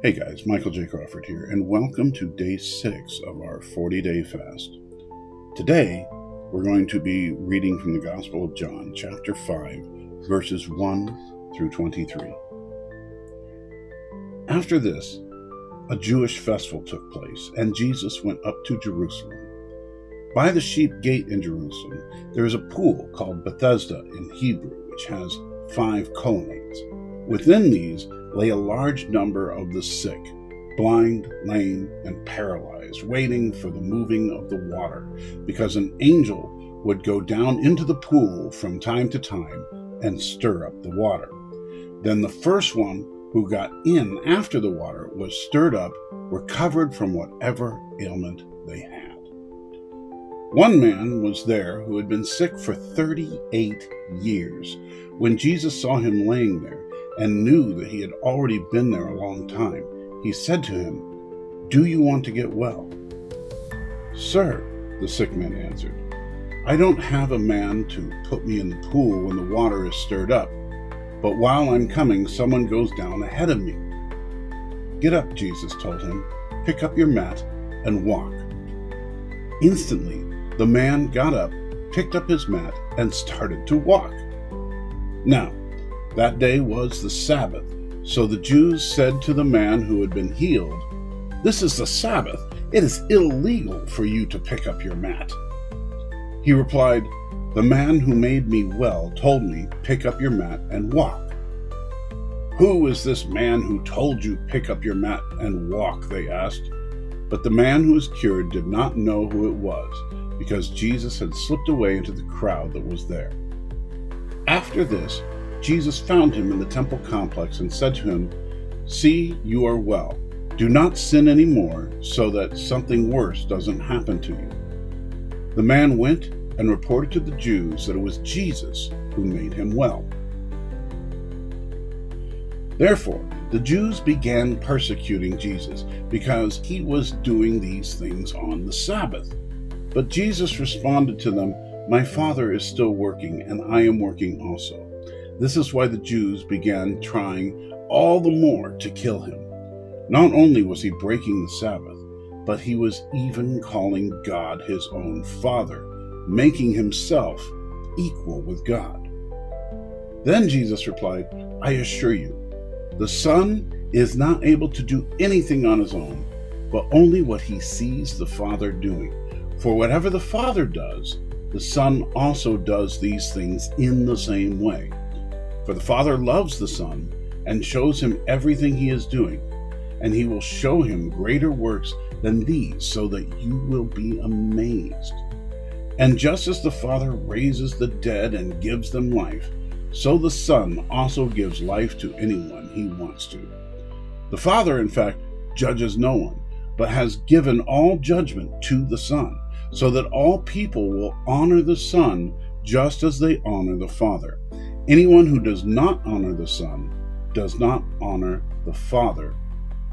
Hey guys, Michael J. Crawford here, and welcome to day 6 of our 40-day fast. Today, we're going to be reading from the Gospel of John, chapter 5, verses 1 through 23. After this, a Jewish festival took place, and Jesus went up to Jerusalem. By the sheep gate in Jerusalem, there is a pool called Bethesda in Hebrew, which has 5 colonnades. Within these lay a large number of the sick, blind, lame, and paralyzed, waiting for the moving of the water, because an angel would go down into the pool from time to time and stir up the water. Then the first one who got in after the water was stirred up, recovered from whatever ailment they had. One man was there who had been sick for 38 years. When Jesus saw him laying there, and knew that he had already been there a long time, he said to him, "Do you want to get well?" "Sir," the sick man answered, "I don't have a man to put me in the pool when the water is stirred up, but while I'm coming, someone goes down ahead of me." "Get up," Jesus told him, "pick up your mat and walk." Instantly, the man got up, picked up his mat, and started to walk. Now, that day was the Sabbath, so the Jews said to the man who had been healed, "This is the Sabbath. It is illegal for you to pick up your mat." He replied, "The man who made me well told me, 'Pick up your mat and walk.'" "Who is this man who told you, 'Pick up your mat and walk'?" they asked. But the man who was cured did not know who it was, because Jesus had slipped away into the crowd that was there. After this, Jesus found him in the temple complex and said to him, "See, you are well. Do not sin anymore, so that something worse doesn't happen to you." The man went and reported to the Jews that it was Jesus who made him well. Therefore, the Jews began persecuting Jesus because he was doing these things on the Sabbath. But Jesus responded to them, "My Father is still working, and I am working also." This is why the Jews began trying all the more to kill him. Not only was he breaking the Sabbath, but he was even calling God his own Father, making himself equal with God. Then Jesus replied, "I assure you, the Son is not able to do anything on his own, but only what he sees the Father doing. For whatever the Father does, the Son also does these things in the same way. For the Father loves the Son and shows him everything he is doing, and he will show him greater works than these, so that you will be amazed. And just as the Father raises the dead and gives them life, so the Son also gives life to anyone he wants to. The Father, in fact, judges no one, but has given all judgment to the Son, so that all people will honor the Son just as they honor the Father. Anyone who does not honor the Son does not honor the Father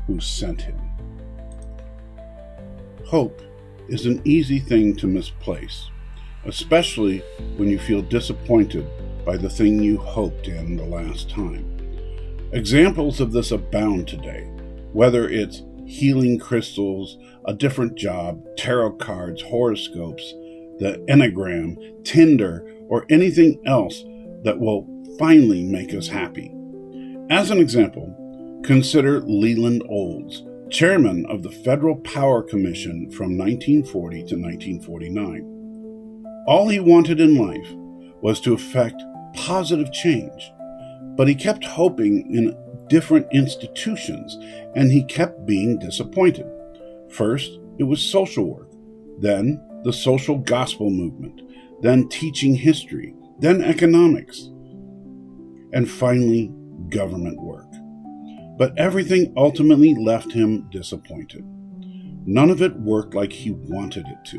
who sent him." Hope is an easy thing to misplace, especially when you feel disappointed by the thing you hoped in the last time. Examples of this abound today, whether it's healing crystals, a different job, tarot cards, horoscopes, the Enneagram, Tinder, or anything else that will finally make us happy. As an example, consider Leland Olds, chairman of the Federal Power Commission from 1940 to 1949. All he wanted in life was to effect positive change, but he kept hoping in different institutions, and he kept being disappointed. First, it was social work, then the social gospel movement, then teaching history, then economics, and finally government work. But everything ultimately left him disappointed. None of it worked like he wanted it to.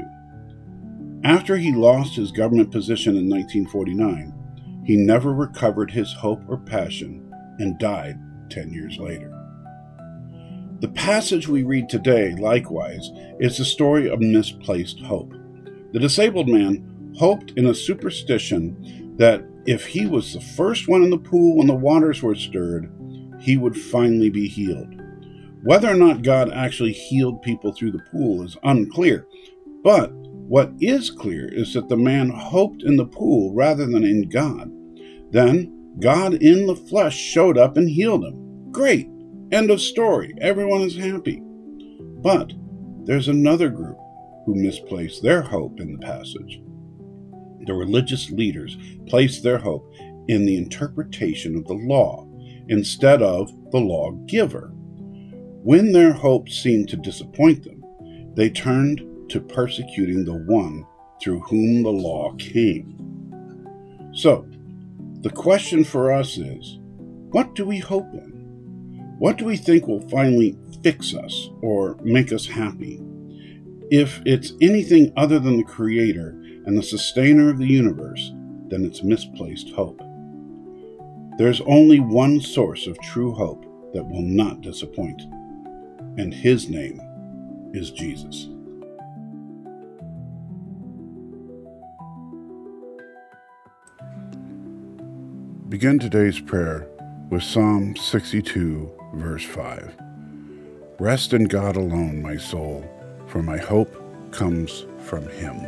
After he lost his government position in 1949, he never recovered his hope or passion and died 10 years later. The passage we read today, likewise, is the story of misplaced hope. The disabled man hoped in a superstition that if he was the first one in the pool when the waters were stirred, he would finally be healed. Whether or not God actually healed people through the pool is unclear, but what is clear is that the man hoped in the pool rather than in God. Then God in the flesh showed up and healed him. Great! End of story. Everyone is happy. But there's another group who misplaced their hope in the passage. The religious leaders placed their hope in the interpretation of the law instead of the lawgiver. When their hope seemed to disappoint them, they turned to persecuting the one through whom the law came. So, the question for us is, what do we hope in? What do we think will finally fix us or make us happy? If it's anything other than the Creator and the Sustainer of the universe, then it's misplaced hope. There's only one source of true hope that will not disappoint, and His name is Jesus. Begin today's prayer with Psalm 62, verse 5. Rest in God alone, my soul, for my hope comes from Him.